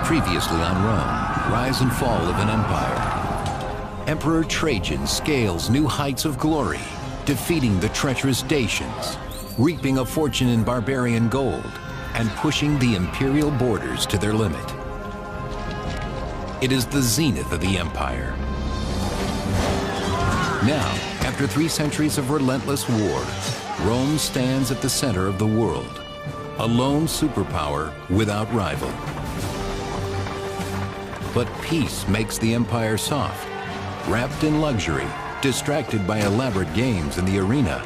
Previously on Rome, rise and fall of an empire. Emperor Trajan scales new heights of glory, defeating the treacherous Dacians, reaping a fortune in barbarian gold, and pushing the imperial borders to their limit. It is the zenith of the empire. Now, after 3 centuries of relentless war, Rome stands at the center of the world, a lone superpower without rival. But peace makes the empire soft. Wrapped in luxury, distracted by elaborate games in the arena,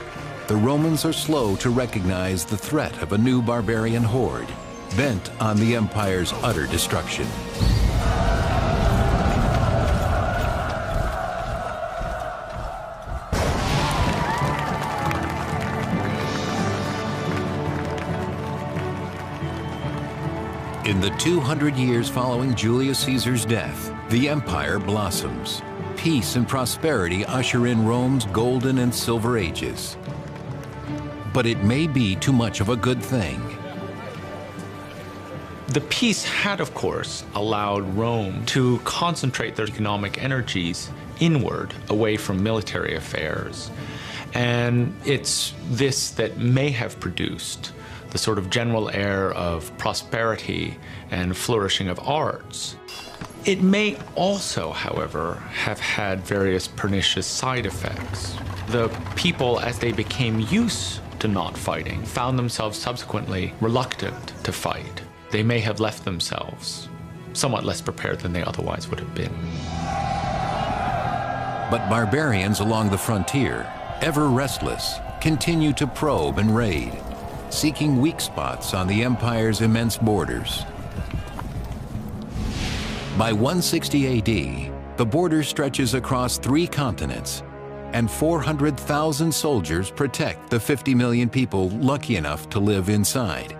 the Romans are slow to recognize the threat of a new barbarian horde, bent on the empire's utter destruction. In the 200 years following Julius Caesar's death, the empire blossoms. Peace and prosperity usher in Rome's golden and silver ages. But it may be too much of a good thing. The peace had, of course, allowed Rome to concentrate their economic energies inward, away from military affairs. And it's this that may have produced the sort of general air of prosperity and flourishing of arts. It may also, however, have had various pernicious side effects. The people, as they became used to not fighting, found themselves subsequently reluctant to fight. They may have left themselves somewhat less prepared than they otherwise would have been. But barbarians along the frontier, ever restless, continue to probe and raid, seeking weak spots on the empire's immense borders. By 160 AD, the border stretches across 3 continents, and 400,000 soldiers protect the 50 million people lucky enough to live inside.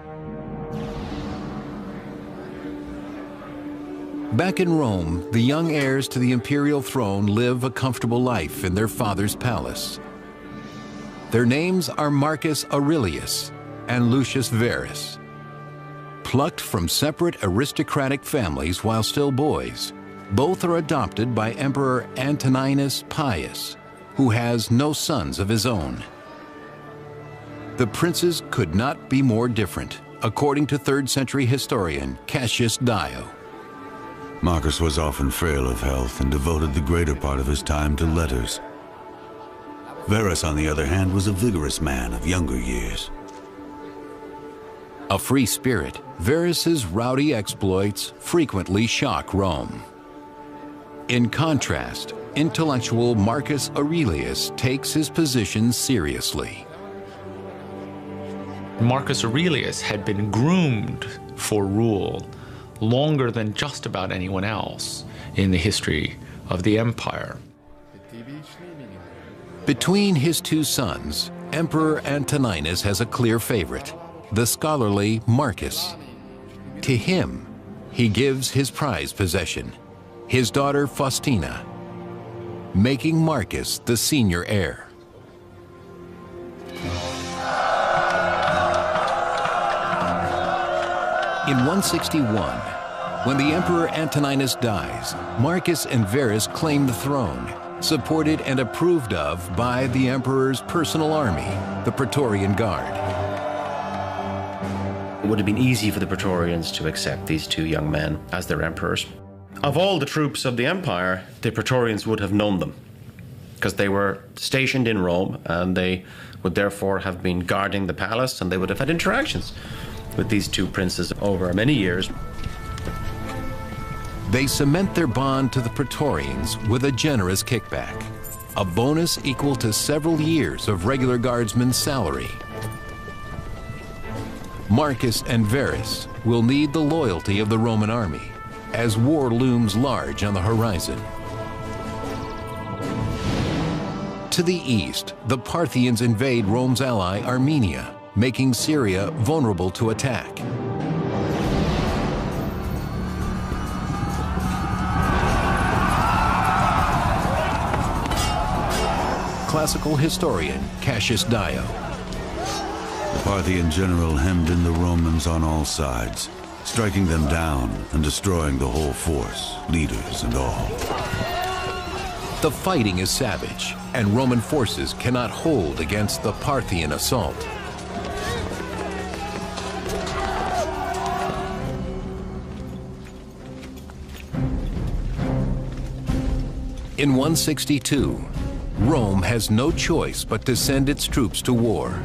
Back in Rome, the young heirs to the imperial throne live a comfortable life in their father's palace. Their names are Marcus Aurelius and Lucius Verus. Plucked from separate aristocratic families while still boys, both are adopted by Emperor Antoninus Pius, who has no sons of his own. The princes could not be more different, according to 3rd century historian Cassius Dio. Marcus was often frail of health and devoted the greater part of his time to letters. Verus, on the other hand, was a vigorous man of younger years. A free spirit, Verus's rowdy exploits frequently shock Rome. In contrast, intellectual Marcus Aurelius takes his position seriously. Marcus Aurelius had been groomed for rule longer than just about anyone else in the history of the empire. Between his 2 sons, Emperor Antoninus has a clear favorite, the scholarly Marcus. To him, he gives his prized possession, his daughter Faustina, making Marcus the senior heir. In 161, when the Emperor Antoninus dies, Marcus and Verus claim the throne, supported and approved of by the emperor's personal army, the Praetorian Guard. It would have been easy for the Praetorians to accept these 2 young men as their emperors. Of all the troops of the empire, the Praetorians would have known them, because they were stationed in Rome, and they would therefore have been guarding the palace, and they would have had interactions with these 2 princes over many years. They cement their bond to the Praetorians with a generous kickback, a bonus equal to several years of regular guardsmen's salary. Marcus and Verus will need the loyalty of the Roman army as war looms large on the horizon. To the east, the Parthians invade Rome's ally Armenia, making Syria vulnerable to attack. Classical historian Cassius Dio. The Parthian general hemmed in the Romans on all sides, striking them down and destroying the whole force, leaders and all. The fighting is savage, and Roman forces cannot hold against the Parthian assault. In 162, Rome has no choice but to send its troops to war.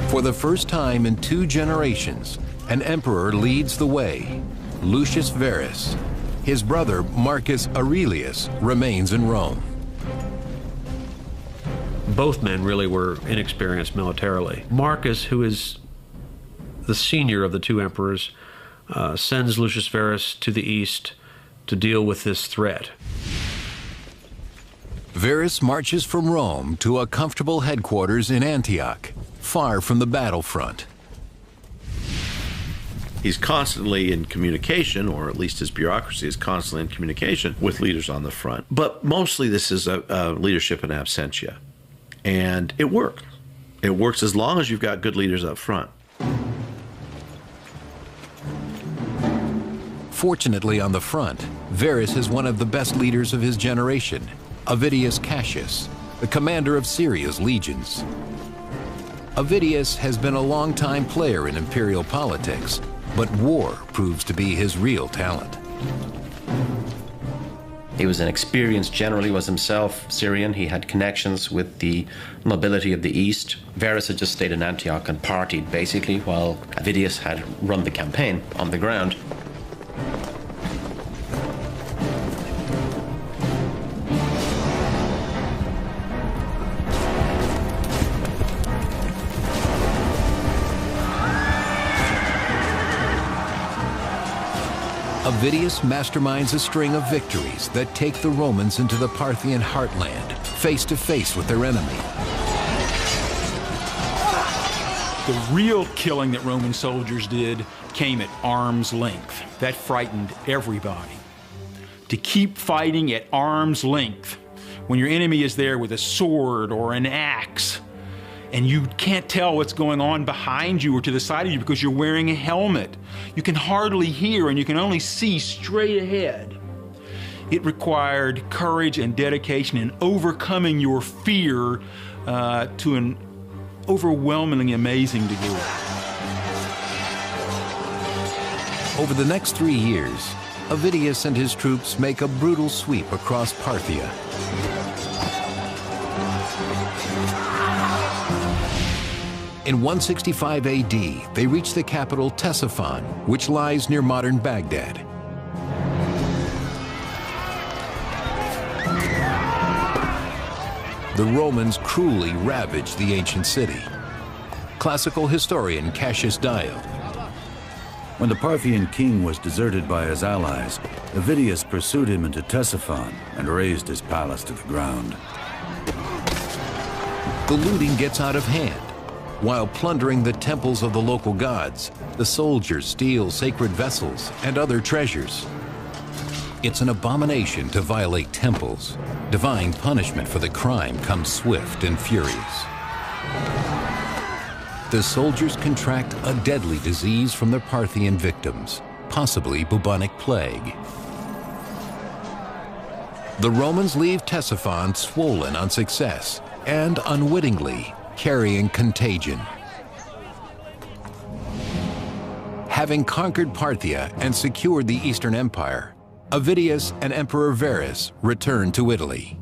For the first time in 2 generations, an emperor leads the way, Lucius Verus. His brother, Marcus Aurelius, remains in Rome. Both men really were inexperienced militarily. Marcus, who is the senior of the 2 emperors, sends Lucius Verus to the east to deal with this threat. Verus marches from Rome to a comfortable headquarters in Antioch, far from the battlefront. He's constantly in communication, or at least his bureaucracy is constantly in communication with leaders on the front. But mostly this is a leadership in absentia. And it works. It works as long as you've got good leaders up front. Fortunately, on the front, Verus is one of the best leaders of his generation, Avidius Cassius, the commander of Syria's legions. Avidius has been a long-time player in imperial politics, but war proves to be his real talent. He was an experienced general. He was himself Syrian. He had connections with the nobility of the East. Verus had just stayed in Antioch and partied, basically, while Avidius had run the campaign on the ground. Avidius masterminds a string of victories that take the Romans into the Parthian heartland, face to face with their enemy. The real killing that Roman soldiers did came at arm's length. That frightened everybody. To keep fighting at arm's length when your enemy is there with a sword or an axe, and you can't tell what's going on behind you or to the side of you because you're wearing a helmet. You can hardly hear and you can only see straight ahead. It required courage and dedication and overcoming your fear to an overwhelmingly amazing degree. Over the next 3 years, Avidius and his troops make a brutal sweep across Parthia. In 165 AD, they reach the capital Ctesiphon, which lies near modern Baghdad. The Romans cruelly ravage the ancient city. Classical historian Cassius Dio. When the Parthian king was deserted by his allies, Avidius pursued him into Ctesiphon and razed his palace to the ground. The looting gets out of hand. While plundering the temples of the local gods, the soldiers steal sacred vessels and other treasures. It's an abomination to violate temples. Divine punishment for the crime comes swift and furious. The soldiers contract a deadly disease from their Parthian victims, possibly bubonic plague. The Romans leave Ctesiphon swollen on success and unwittingly carrying contagion. Having conquered Parthia and secured the Eastern Empire, Avidius and Emperor Verus returned to Italy.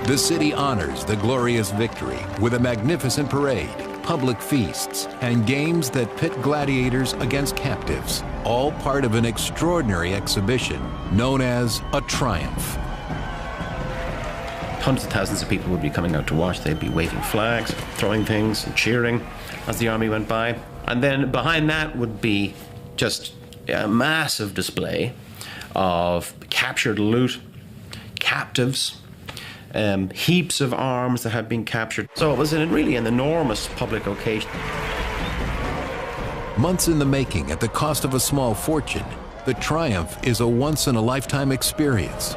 The city honors the glorious victory with a magnificent parade, public feasts, and games that pit gladiators against captives, all part of an extraordinary exhibition known as a triumph. Hundreds of thousands of people would be coming out to watch. They'd be waving flags, throwing things, and cheering as the army went by. And then behind that would be just a massive display of captured loot, captives, heaps of arms that had been captured. So it was really an enormous public occasion. Months in the making at the cost of a small fortune, the triumph is a once-in-a-lifetime experience.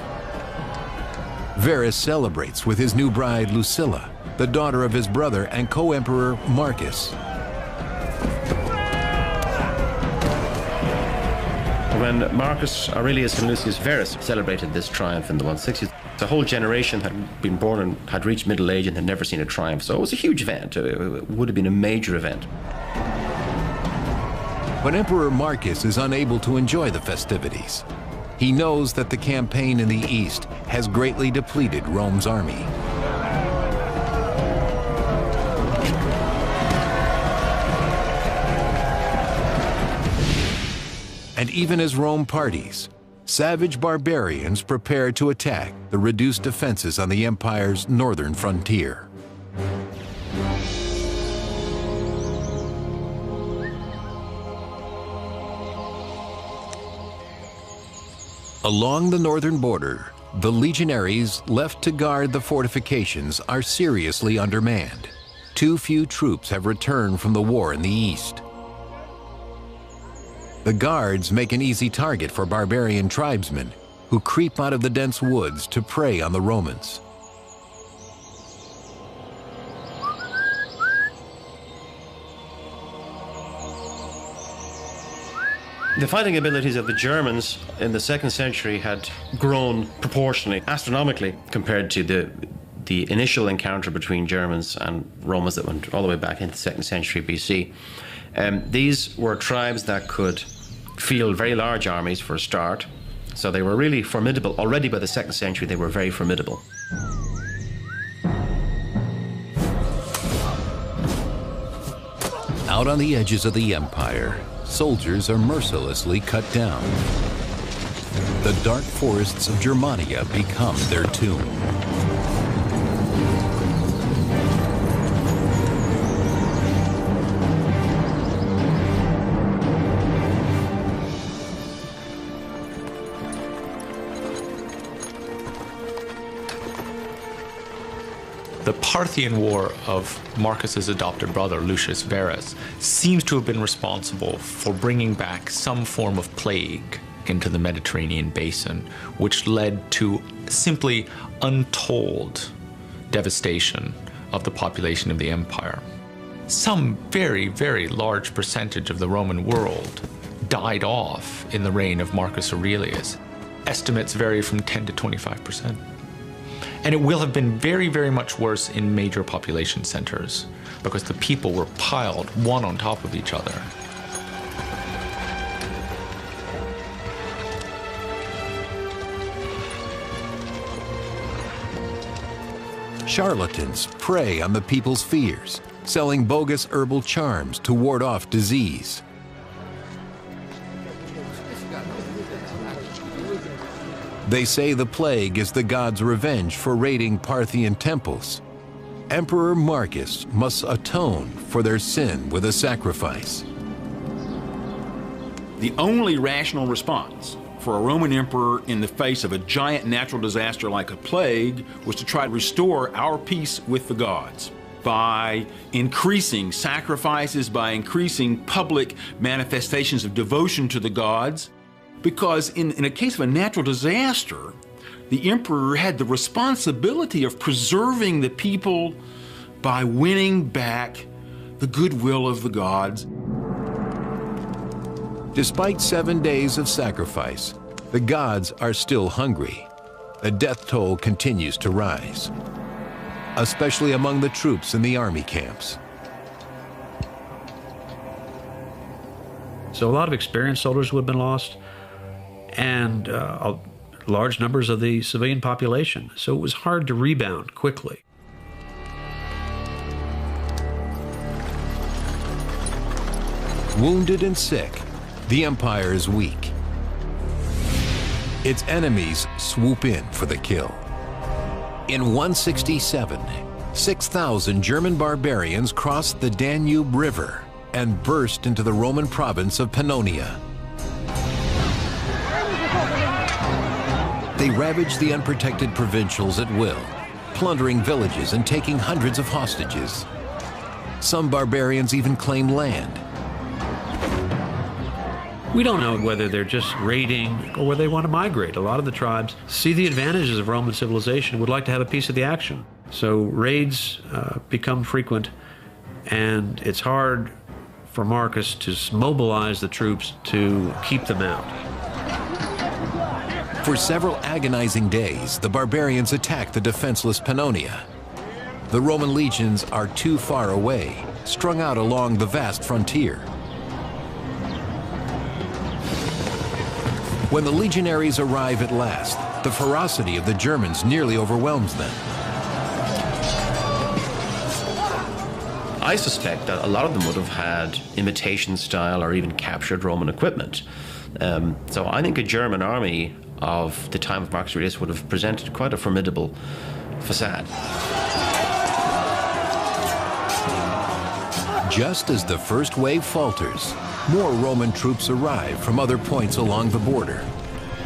Verus celebrates with his new bride Lucilla, the daughter of his brother and co-emperor Marcus. When Marcus Aurelius and Lucius Verus celebrated this triumph in the 160s, the whole generation had been born and had reached middle age and had never seen a triumph. So it was a huge event. It would have been a major event. When Emperor Marcus is unable to enjoy the festivities, he knows that the campaign in the east has greatly depleted Rome's army. And even as Rome parties, savage barbarians prepare to attack the reduced defenses on the empire's northern frontier. Along the northern border, the legionaries left to guard the fortifications are seriously undermanned. Too few troops have returned from the war in the east. The guards make an easy target for barbarian tribesmen who creep out of the dense woods to prey on the Romans. The fighting abilities of the Germans in the 2nd century had grown proportionally, astronomically, compared to the initial encounter between Germans and Romans that went all the way back into the 2nd century BC. These were tribes that could field very large armies for a start, so they were really formidable. Already by the 2nd century, they were very formidable. Out on the edges of the empire, soldiers are mercilessly cut down. The dark forests of Germania become their tomb. The Parthian War of Marcus's adopted brother, Lucius Verus, seems to have been responsible for bringing back some form of plague into the Mediterranean basin, which led to simply untold devastation of the population of the empire. Some very, very large percentage of the Roman world died off in the reign of Marcus Aurelius. Estimates vary from 10 to 25%. And it will have been very, very much worse in major population centers because the people were piled one on top of each other. Charlatans prey on the people's fears, selling bogus herbal charms to ward off disease. They say the plague is the gods' revenge for raiding Parthian temples. Emperor Marcus must atone for their sin with a sacrifice. The only rational response for a Roman emperor in the face of a giant natural disaster like a plague was to try to restore our peace with the gods by increasing sacrifices, by increasing public manifestations of devotion to the gods. Because in a case of a natural disaster, the emperor had the responsibility of preserving the people by winning back the goodwill of the gods. Despite 7 days of sacrifice, the gods are still hungry. The death toll continues to rise, especially among the troops in the army camps. So a lot of experienced soldiers would have been lost, and large numbers of the civilian population. So it was hard to rebound quickly. Wounded and sick, the empire is weak. Its enemies swoop in for the kill. In 167, 6,000 German barbarians crossed the Danube River and burst into the Roman province of Pannonia. They ravaged the unprotected provincials at will, plundering villages and taking hundreds of hostages. Some barbarians even claimed land. We don't know whether they're just raiding or whether they want to migrate. A lot of the tribes see the advantages of Roman civilization and would like to have a piece of the action. So raids become frequent, and it's hard for Marcus to mobilize the troops to keep them out. For several agonizing days, the barbarians attack the defenseless Pannonia. The Roman legions are too far away, strung out along the vast frontier. When the legionaries arrive at last, the ferocity of the Germans nearly overwhelms them. I suspect that a lot of them would have had imitation style or even captured Roman equipment. So I think a German army of the time of Marcus Aurelius would have presented quite a formidable facade. Just as the first wave falters, more Roman troops arrive from other points along the border.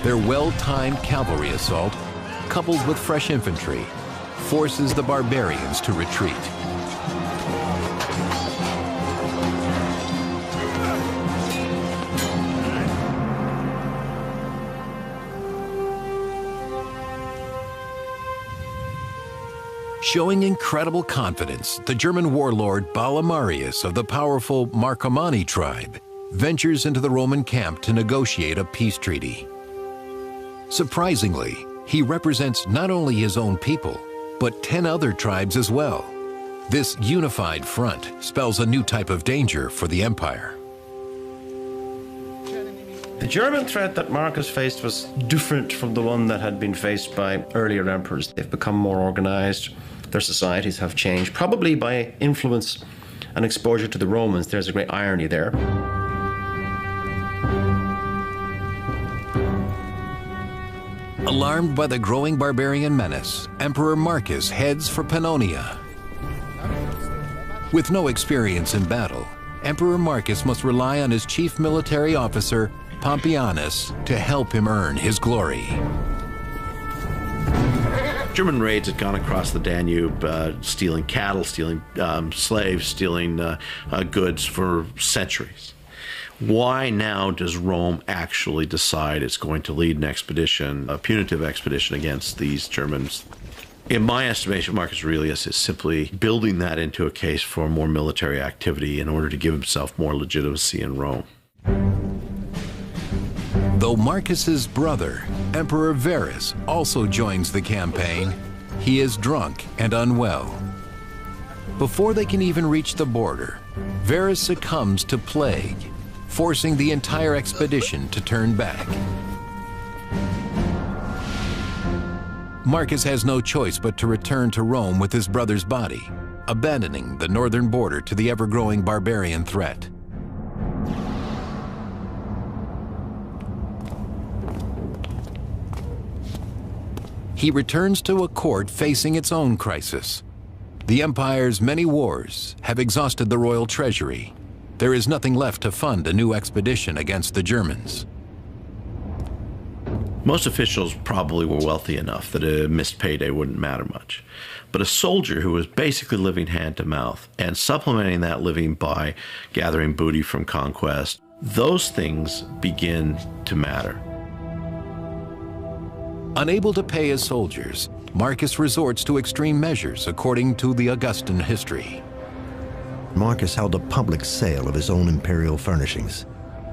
Their well-timed cavalry assault, coupled with fresh infantry, forces the barbarians to retreat. Showing incredible confidence, the German warlord Balamarius of the powerful Marcomanni tribe ventures into the Roman camp to negotiate a peace treaty. Surprisingly, he represents not only his own people, but 10 other tribes as well. This unified front spells a new type of danger for the empire. The German threat that Marcus faced was different from the one that had been faced by earlier emperors. They've become more organized. Their societies have changed, probably by influence and exposure to the Romans. There's a great irony there. Alarmed by the growing barbarian menace, Emperor Marcus heads for Pannonia. With no experience in battle, Emperor Marcus must rely on his chief military officer, Pompeianus, to help him earn his glory. German raids had gone across the Danube, stealing cattle, stealing slaves, stealing goods for centuries. Why now does Rome actually decide it's going to lead an expedition, a punitive expedition against these Germans? In my estimation, Marcus Aurelius is simply building that into a case for more military activity in order to give himself more legitimacy in Rome. Though Marcus's brother, Emperor Verus, also joins the campaign, he is drunk and unwell. Before they can even reach the border, Verus succumbs to plague, forcing the entire expedition to turn back. Marcus has no choice but to return to Rome with his brother's body, abandoning the northern border to the ever-growing barbarian threat. He returns to a court facing its own crisis. The empire's many wars have exhausted the royal treasury. There is nothing left to fund a new expedition against the Germans. Most officials probably were wealthy enough that a missed payday wouldn't matter much. But a soldier who was basically living hand to mouth and supplementing that living by gathering booty from conquest, those things begin to matter. Unable to pay his soldiers, Marcus resorts to extreme measures according to the Augustan history. Marcus held a public sale of his own imperial furnishings.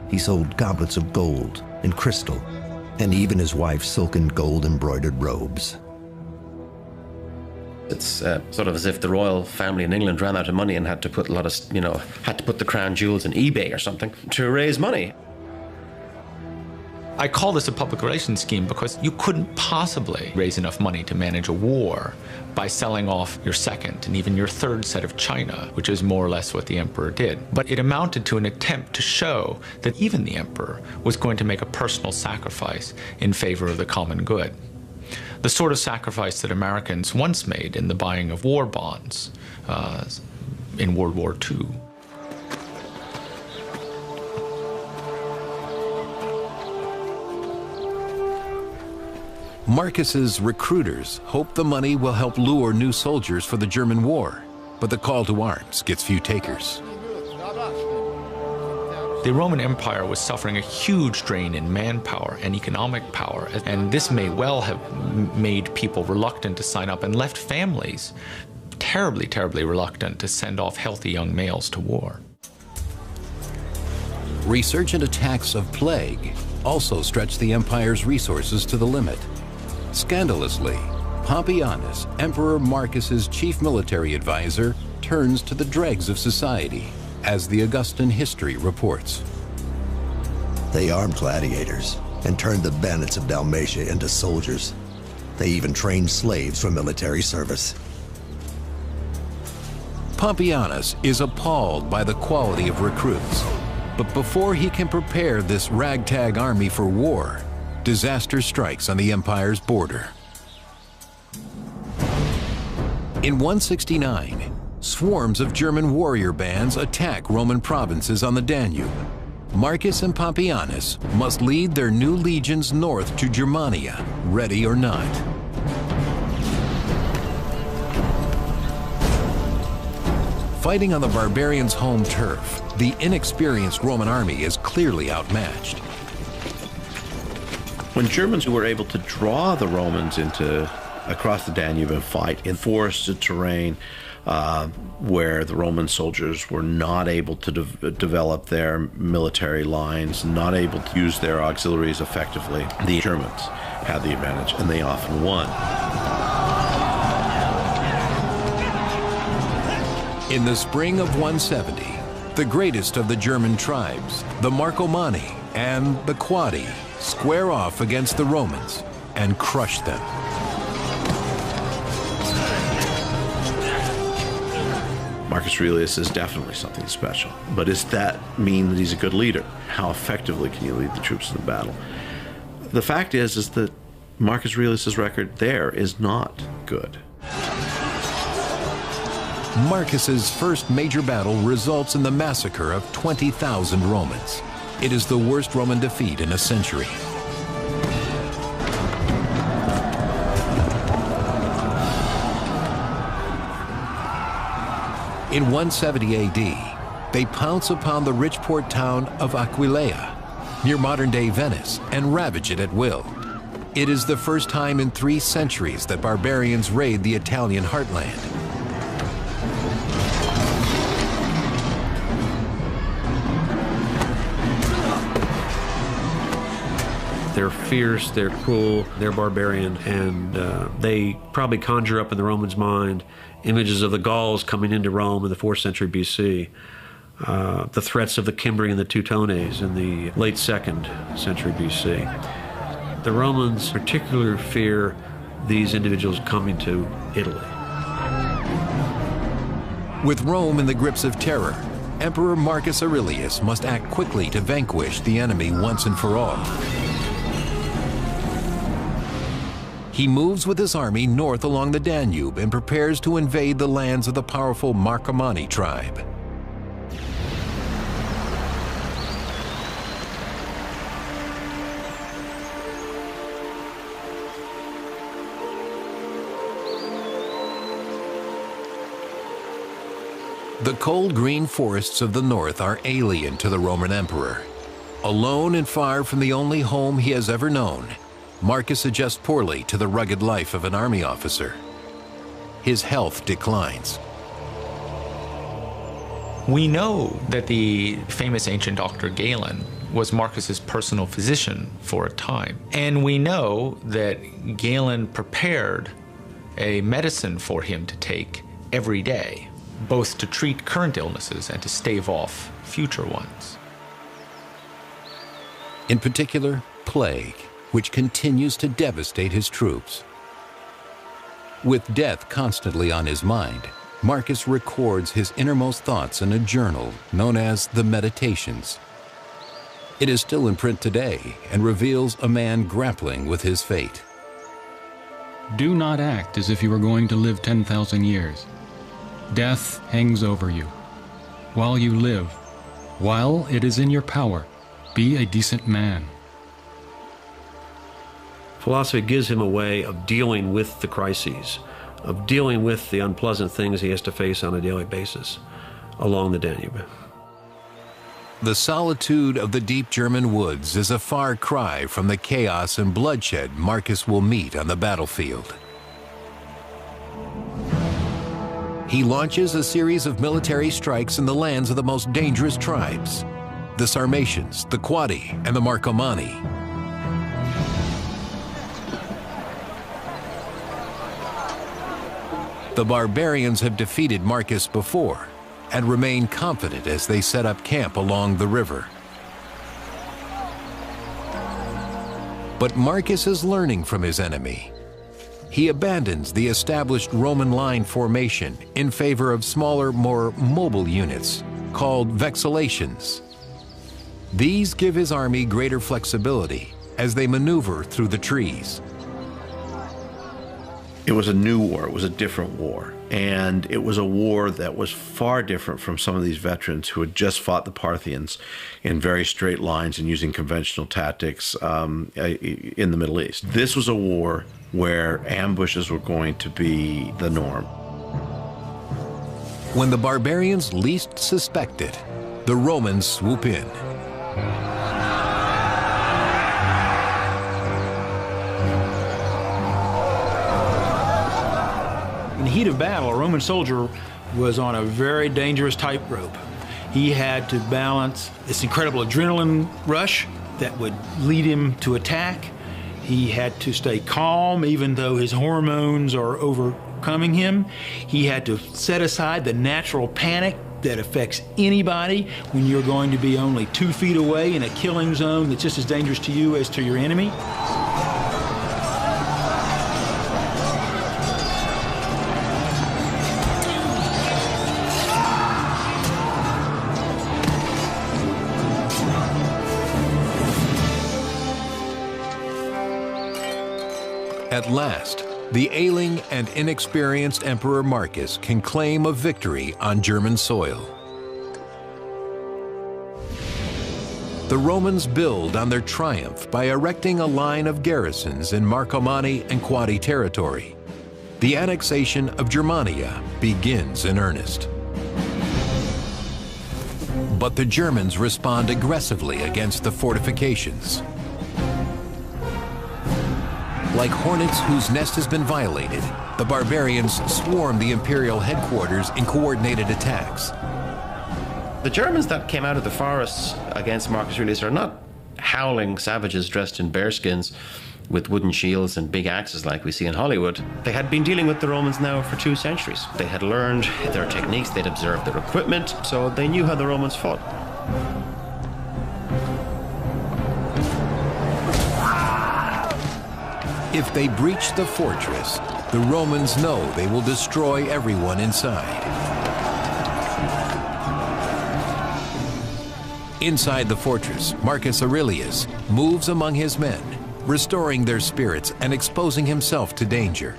He sold goblets of gold and crystal, and even his wife's silken gold embroidered robes. It's sort of as if the royal family in England ran out of money and had to put had to put the crown jewels in eBay or something to raise money. I call this a public relations scheme because you couldn't possibly raise enough money to manage a war by selling off your second and even your third set of china, which is more or less what the emperor did. But it amounted to an attempt to show that even the emperor was going to make a personal sacrifice in favor of the common good. The sort of sacrifice that Americans once made in the buying of war bonds in World War II. Marcus's recruiters hope the money will help lure new soldiers for the German war, but the call to arms gets few takers. The Roman Empire was suffering a huge drain in manpower and economic power, and this may well have made people reluctant to sign up and left families terribly, terribly reluctant to send off healthy young males to war. Resurgent attacks of plague also stretched the empire's resources to the limit. Scandalously, Pompeianus, Emperor Marcus's chief military advisor, turns to the dregs of society, as the Augustan history reports. They armed gladiators and turned the bandits of Dalmatia into soldiers. They even trained slaves for military service. Pompeianus is appalled by the quality of recruits. But before he can prepare this ragtag army for war, disaster strikes on the empire's border. In 169, swarms of German warrior bands attack Roman provinces on the Danube. Marcus and Pompeianus must lead their new legions north to Germania, ready or not. Fighting on the barbarians' home turf, the inexperienced Roman army is clearly outmatched. When Germans were able to draw the Romans across the Danube and fight in forested terrain, where the Roman soldiers were not able to develop their military lines, not able to use their auxiliaries effectively, the Germans had the advantage, and they often won. In the spring of 170, the greatest of the German tribes, the Marcomanni and the Quadi, square off against the Romans and crush them. Marcus Aurelius is definitely something special, but does that mean that he's a good leader? How effectively can you lead the troops in the battle? The fact is that Marcus Aurelius's record there is not good. Marcus's first major battle results in the massacre of 20,000 Romans. It is the worst Roman defeat in a century. In 170 AD, they pounce upon the rich port town of Aquileia, near modern-day Venice, and ravage it at will. It is the first time in 3 centuries that barbarians raid the Italian heartland. They're fierce, they're cruel, they're barbarian, and they probably conjure up in the Romans' mind images of the Gauls coming into Rome in the 4th century BC, the threats of the Cimbri and the Teutones in the late 2nd century BC. The Romans particularly fear these individuals coming to Italy. With Rome in the grips of terror, Emperor Marcus Aurelius must act quickly to vanquish the enemy once and for all. He moves with his army north along the Danube and prepares to invade the lands of the powerful Marcomanni tribe. The cold green forests of the north are alien to the Roman emperor. Alone and far from the only home he has ever known, Marcus adjusts poorly to the rugged life of an army officer. His health declines. We know that the famous ancient doctor Galen was Marcus's personal physician for a time. And we know that Galen prepared a medicine for him to take every day, both to treat current illnesses and to stave off future ones. In particular, plague, which continues to devastate his troops. With death constantly on his mind, Marcus records his innermost thoughts in a journal known as the Meditations. It is still in print today and reveals a man grappling with his fate. Do not act as if you were going to live 10,000 years. Death hangs over you. While you live, while it is in your power, be a decent man. Philosophy gives him a way of dealing with the crises, of dealing with the unpleasant things he has to face on a daily basis along the Danube. The solitude of the deep German woods is a far cry from the chaos and bloodshed Marcus will meet on the battlefield. He launches a series of military strikes in the lands of the most dangerous tribes, the Sarmatians, the Quadi, and the Marcomanni. The barbarians have defeated Marcus before and remain confident as they set up camp along the river. But Marcus is learning from his enemy. He abandons the established Roman line formation in favor of smaller, more mobile units called vexellations. These give his army greater flexibility as they maneuver through the trees. It was a new war. It was a different war. And it was a war that was far different from some of these veterans who had just fought the Parthians in very straight lines and using conventional tactics in the Middle East. This was a war where ambushes were going to be the norm. When the barbarians least suspect it, the Romans swoop in. In the heat of battle, a Roman soldier was on a very dangerous tightrope. He had to balance this incredible adrenaline rush that would lead him to attack. He had to stay calm even though his hormones are overcoming him. He had to set aside the natural panic that affects anybody when you're going to be only 2 feet away in a killing zone that's just as dangerous to you as to your enemy. At last, the ailing and inexperienced Emperor Marcus can claim a victory on German soil. The Romans build on their triumph by erecting a line of garrisons in Marcomanni and Quadi territory. The annexation of Germania begins in earnest. But the Germans respond aggressively against the fortifications. Like hornets whose nest has been violated, the barbarians swarm the imperial headquarters in coordinated attacks. The Germans that came out of the forests against Marcus Aurelius are not howling savages dressed in bearskins with wooden shields and big axes like we see in Hollywood. They had been dealing with the Romans now for 2 centuries. They had learned their techniques, they'd observed their equipment, so they knew how the Romans fought. If they breach the fortress, the Romans know they will destroy everyone inside. Inside the fortress, Marcus Aurelius moves among his men, restoring their spirits and exposing himself to danger.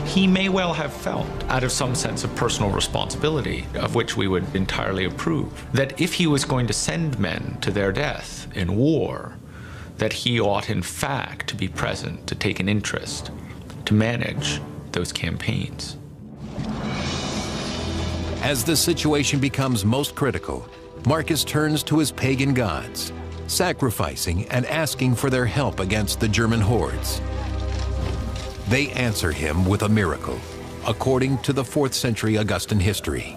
He may well have felt, out of some sense of personal responsibility, of which we would entirely approve, that if he was going to send men to their death in war, that he ought in fact to be present, to take an interest, to manage those campaigns. As the situation becomes most critical, Marcus turns to his pagan gods, sacrificing and asking for their help against the German hordes. They answer him with a miracle, according to the 4th century Augustan history.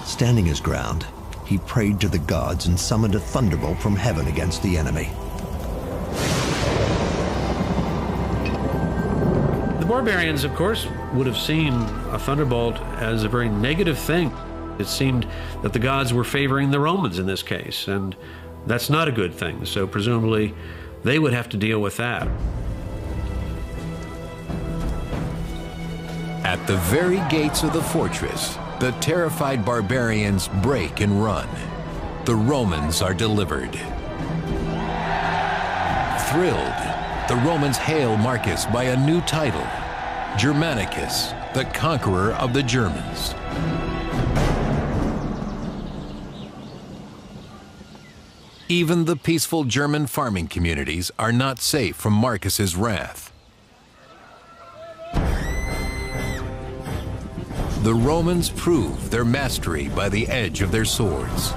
Standing his ground, he prayed to the gods and summoned a thunderbolt from heaven against the enemy. The barbarians, of course, would have seen a thunderbolt as a very negative thing. It seemed that the gods were favoring the Romans in this case, and that's not a good thing, so presumably they would have to deal with that. At the very gates of the fortress, the terrified barbarians break and run. The Romans are delivered. Thrilled, the Romans hail Marcus by a new title, Germanicus, the conqueror of the Germans. Even the peaceful German farming communities are not safe from Marcus's wrath. the Romans prove their mastery by the edge of their swords.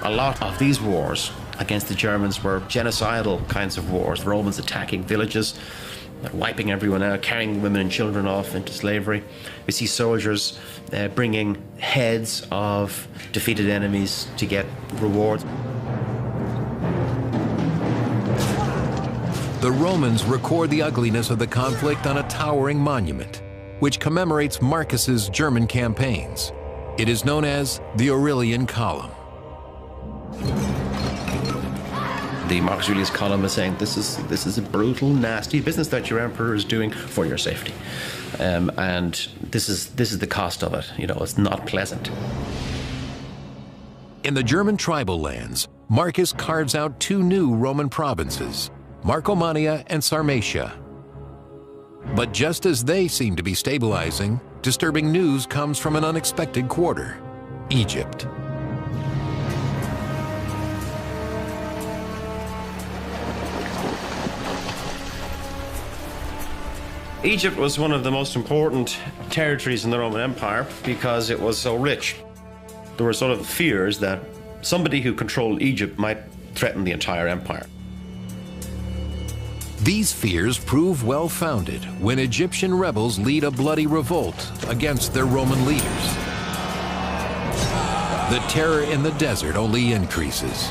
A lot of these wars against the Germans were genocidal kinds of wars. Romans attacking villages, wiping everyone out, carrying women and children off into slavery. We see soldiers bringing heads of defeated enemies to get rewards. The Romans record the ugliness of the conflict on a towering monument, which commemorates Marcus's German campaigns. It is known as the Aurelian Column. The Marcus Aurelius column is saying this is a brutal, nasty business that your emperor is doing for your safety, and this is the cost of it. You know, it's not pleasant. In the German tribal lands, Marcus carves out two new Roman provinces, Marcomannia and Sarmatia. But just as they seem to be stabilizing, disturbing news comes from an unexpected quarter: Egypt. Egypt was one of the most important territories in the Roman Empire because it was so rich. There were sort of fears that somebody who controlled Egypt might threaten the entire empire. These fears prove well-founded when Egyptian rebels lead a bloody revolt against their Roman leaders. The terror in the desert only increases.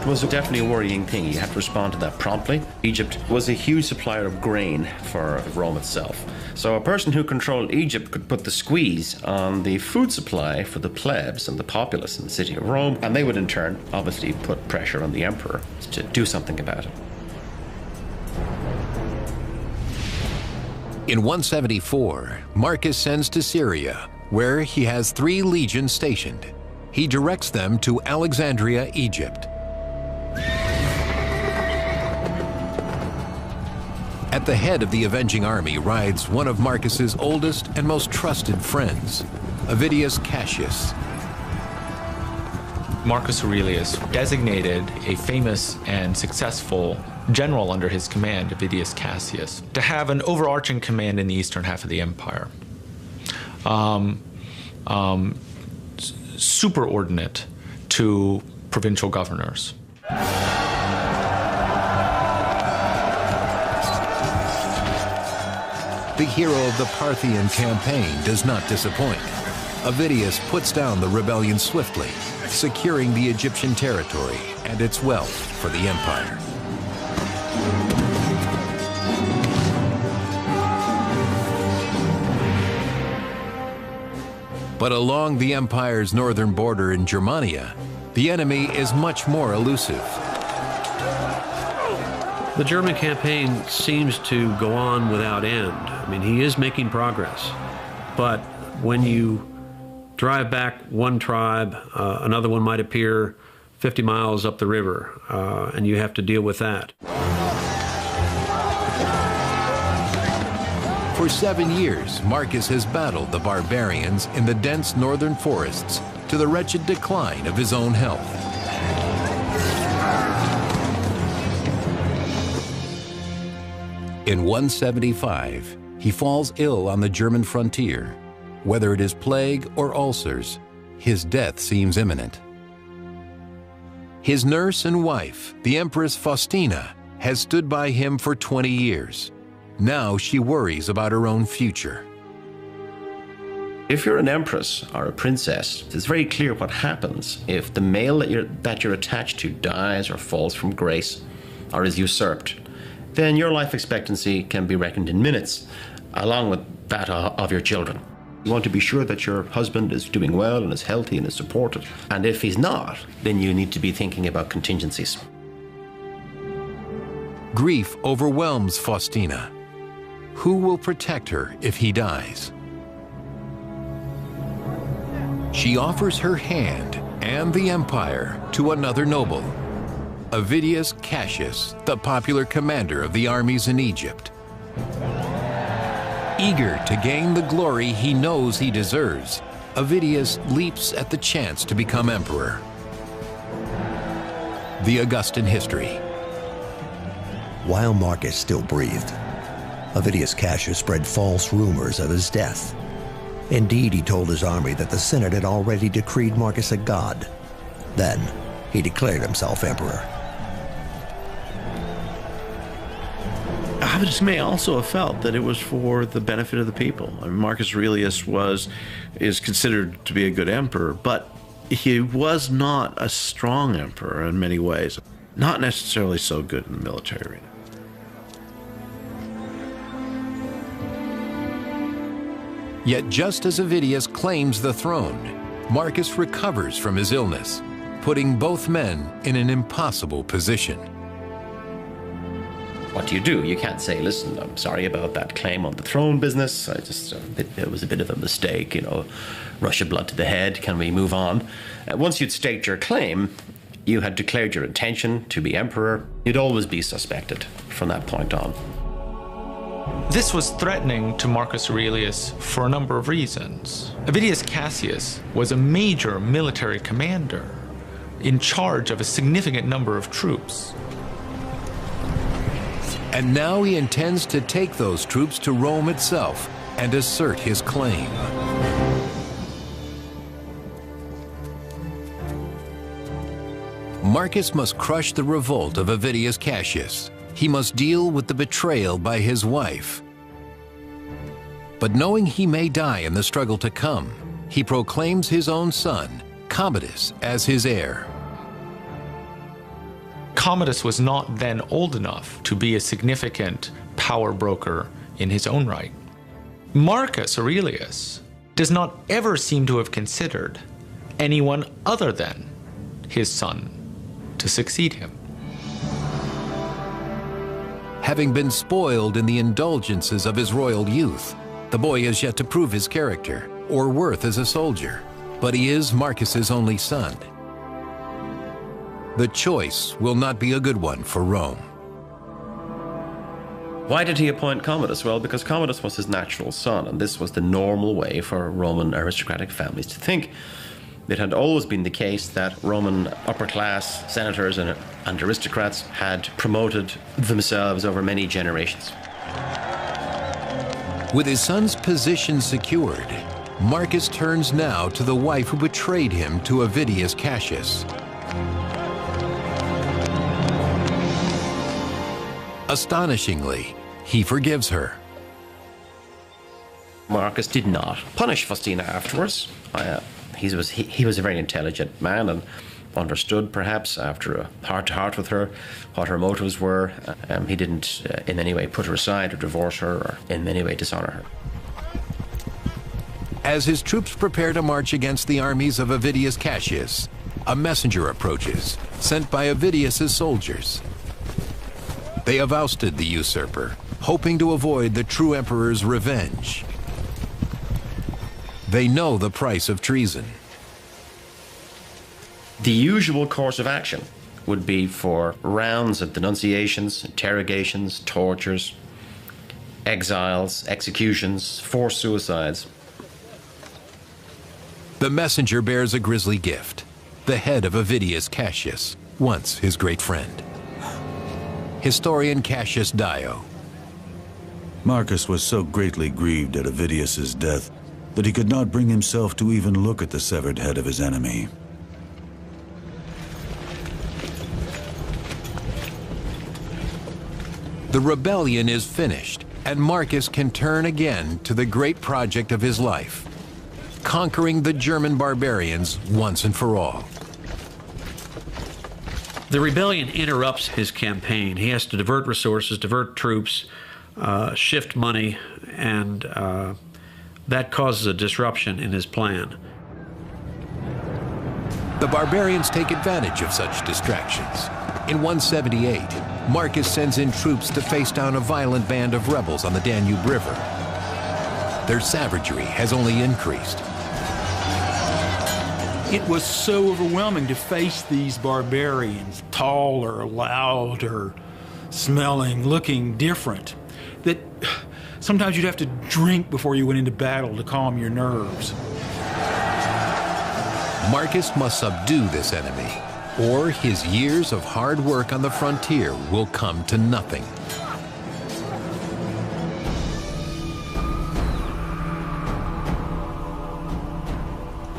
It was definitely a worrying thing. You had to respond to that promptly. Egypt was a huge supplier of grain for Rome itself. So a person who controlled Egypt could put the squeeze on the food supply for the plebs and the populace in the city of Rome, and they would in turn obviously put pressure on the emperor to do something about it. In 174, Marcus sends to Syria, where he has 3 legions stationed. He directs them to Alexandria, Egypt. At the head of the avenging army rides one of Marcus's oldest and most trusted friends, Avidius Cassius. Marcus Aurelius designated a famous and successful general under his command, Avidius Cassius, to have an overarching command in the eastern half of the empire. Superordinate to provincial governors. The hero of the Parthian campaign does not disappoint. Avidius puts down the rebellion swiftly, securing the Egyptian territory and its wealth for the empire. But along the empire's northern border in Germania, the enemy is much more elusive. The German campaign seems to go on without end. I mean, he is making progress. But when you drive back one tribe, another one might appear 50 miles up the river, and you have to deal with that. For 7 years, Marcus has battled the barbarians in the dense northern forests to the wretched decline of his own health. In 175, he falls ill on the German frontier. Whether it is plague or ulcers, his death seems imminent. His nurse and wife, the Empress Faustina, has stood by him for 20 years. Now she worries about her own future. If you're an empress or a princess, it's very clear what happens if the male that you're attached to dies or falls from grace or is usurped. Then your life expectancy can be reckoned in minutes, along with that of your children. You want to be sure that your husband is doing well and is healthy and is supported. And if he's not, then you need to be thinking about contingencies. Grief overwhelms Faustina. Who will protect her if he dies? She offers her hand and the empire to another noble, Avidius Cassius, the popular commander of the armies in Egypt. Eager to gain the glory he knows he deserves, Avidius leaps at the chance to become emperor. The Augustan history. While Marcus still breathed, Avidius Cassius spread false rumors of his death. Indeed, he told his army that the Senate had already decreed Marcus a god. Then, he declared himself emperor. Avidius may also have felt that it was for the benefit of the people. I mean, Marcus Aurelius is considered to be a good emperor, but he was not a strong emperor in many ways. Not necessarily so good in the military arena. Yet just as Avidius claims the throne, Marcus recovers from his illness, putting both men in an impossible position. What do? You can't say, listen, I'm sorry about that claim on the throne business. It was a bit of a mistake, rush of blood to the head. Can we move on? Once you'd staked your claim, you had declared your intention to be emperor. You'd always be suspected from that point on. This was threatening to Marcus Aurelius for a number of reasons. Avidius Cassius was a major military commander in charge of a significant number of troops. And now he intends to take those troops to Rome itself and assert his claim. Marcus must crush the revolt of Avidius Cassius. He must deal with the betrayal by his wife. But knowing he may die in the struggle to come, he proclaims his own son, Commodus, as his heir. Commodus was not then old enough to be a significant power broker in his own right. Marcus Aurelius does not ever seem to have considered anyone other than his son to succeed him. Having been spoiled in the indulgences of his royal youth, the boy has yet to prove his character or worth as a soldier, but he is Marcus's only son. The choice will not be a good one for Rome. Why did he appoint Commodus? Well, because Commodus was his natural son, and this was the normal way for Roman aristocratic families to think. It had always been the case that Roman upper-class senators and aristocrats had promoted themselves over many generations. With his son's position secured, Marcus turns now to the wife who betrayed him to Avidius Cassius. Astonishingly, he forgives her. Marcus did not punish Faustina afterwards. He was a very intelligent man and understood, perhaps, after a heart-to-heart with her, what her motives were. He didn't in any way put her aside or divorce her or in any way dishonor her. As his troops prepare to march against the armies of Avidius Cassius, a messenger approaches, sent by Avidius's soldiers. They have ousted the usurper, hoping to avoid the true emperor's revenge. They know the price of treason. The usual course of action would be for rounds of denunciations, interrogations, tortures, exiles, executions, forced suicides. The messenger bears a grisly gift, the head of Avidius Cassius, once his great friend. Historian Cassius Dio. Marcus was so greatly grieved at Avidius's death that he could not bring himself to even look at the severed head of his enemy. The rebellion is finished, and Marcus can turn again to the great project of his life, conquering the German barbarians once and for all. The rebellion interrupts his campaign. He has to divert resources, divert troops, shift money, and that causes a disruption in his plan. The barbarians take advantage of such distractions. In 178, Marcus sends in troops to face down a violent band of rebels on the Danube River. Their savagery has only increased. It was so overwhelming to face these barbarians, taller, louder, smelling, looking different, that Sometimes you'd have to drink before you went into battle to calm your nerves. Marcus must subdue this enemy, or his years of hard work on the frontier will come to nothing.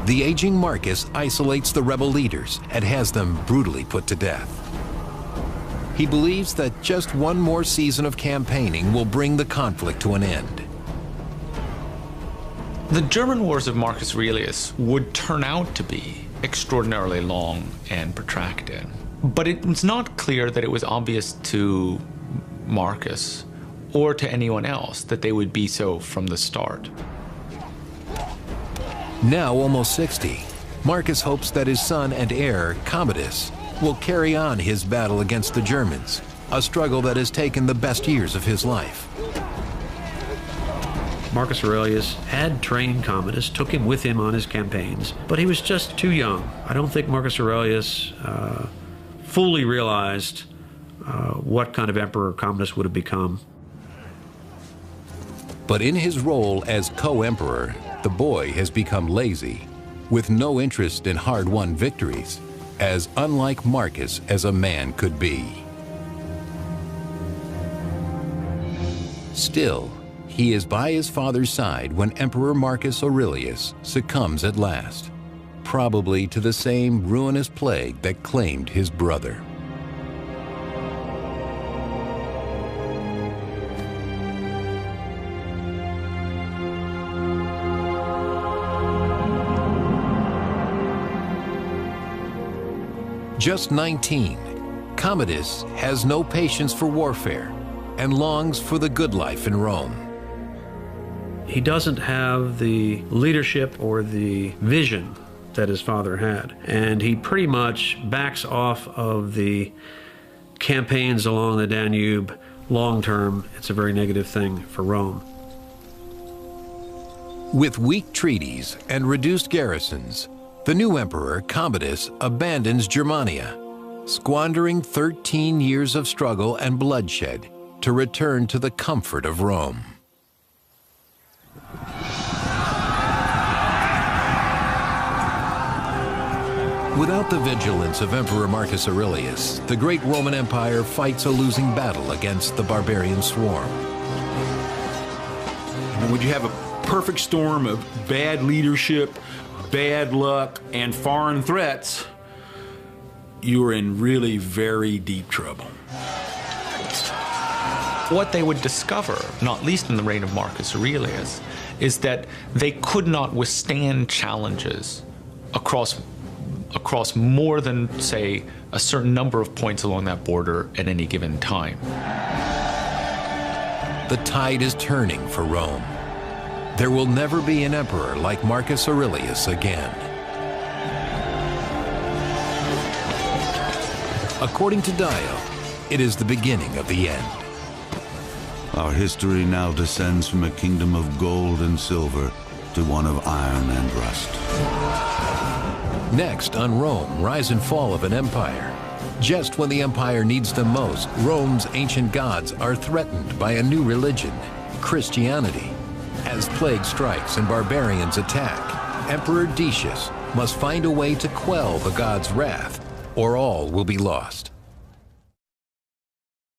The aging Marcus isolates the rebel leaders and has them brutally put to death. He believes that just one more season of campaigning will bring the conflict to an end. The German wars of Marcus Aurelius would turn out to be extraordinarily long and protracted. But it was not clear that it was obvious to Marcus or to anyone else that they would be so from the start. Now almost 60, Marcus hopes that his son and heir, Commodus, will carry on his battle against the Germans, a struggle that has taken the best years of his life. Marcus Aurelius had trained Commodus, took him with him on his campaigns, but he was just too young. I don't think Marcus Aurelius fully realized what kind of emperor Commodus would have become. But in his role as co-emperor, the boy has become lazy, with no interest in hard-won victories, as unlike Marcus as a man could be. Still, he is by his father's side when Emperor Marcus Aurelius succumbs at last, probably to the same ruinous plague that claimed his brother. Just 19, Commodus has no patience for warfare and longs for the good life in Rome. He doesn't have the leadership or the vision that his father had, and he pretty much backs off of the campaigns along the Danube. Long term, it's a very negative thing for Rome. With weak treaties and reduced garrisons, the new emperor, Commodus, abandons Germania, squandering 13 years of struggle and bloodshed to return to the comfort of Rome. Without the vigilance of Emperor Marcus Aurelius, the great Roman Empire fights a losing battle against the barbarian swarm. And would you have a perfect storm of bad leadership, bad luck, and foreign threats, you're in really very deep trouble. What they would discover, not least in the reign of Marcus Aurelius, is that they could not withstand challenges across more than, say, a certain number of points along that border at any given time. The tide is turning for Rome. There will never be an emperor like Marcus Aurelius again. According to Dio, it is the beginning of the end. Our history now descends from a kingdom of gold and silver to one of iron and rust. Next on Rome, Rise and Fall of an Empire. Just when the empire needs them most, Rome's ancient gods are threatened by a new religion, Christianity. As plague strikes and barbarians attack, Emperor Decius must find a way to quell the gods' wrath, or all will be lost.